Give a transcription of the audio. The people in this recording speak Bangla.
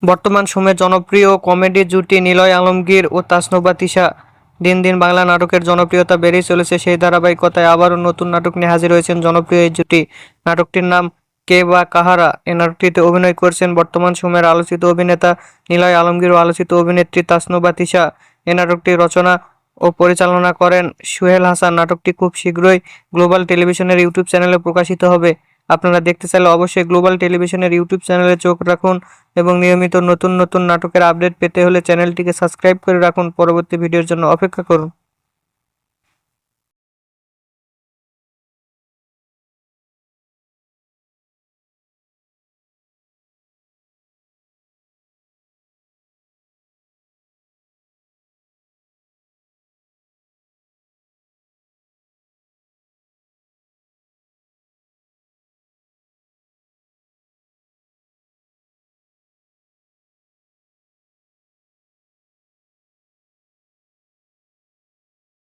বর্তমান সময়ে জনপ্রিয় কমেডি জুটি নিলয় আলমগীর ও তাসনুভা তিশা দিন দিন বাংলা নাটকের জনপ্রিয়তা বেড়েই চলেছে। সেই ধারাবাহিকতায় আবারও নতুন নাটক নিয়ে হাজির হয়েছেন জনপ্রিয় এই জুটি। নাটকটির নাম কে বা কাহারা। এই নাটকটিতে অভিনয় করছেন বর্তমান সময়ের আলোচিত অভিনেতা নিলয় আলমগীর ও আলোচিত অভিনেত্রী তাসনুভা তিশা। এই নাটকটি রচনা ও পরিচালনা করেন সোহেল হাসান। নাটকটি খুব শীঘ্রই গ্লোবাল টেলিভিশনের ইউটিউব চ্যানেলে প্রকাশিত হবে। আপনারা দেখতে চাইলে অবশ্যই গ্লোবাল টেলিভিশনের ইউটিউব চ্যানেলে চোখ রাখুন এবং নিয়মিত নতুন নতুন নাটকের আপডেট পেতে হলে চ্যানেলটিকে সাবস্ক্রাইব করে রাখুন। পরবর্তী ভিডিওর জন্য অপেক্ষা করুন।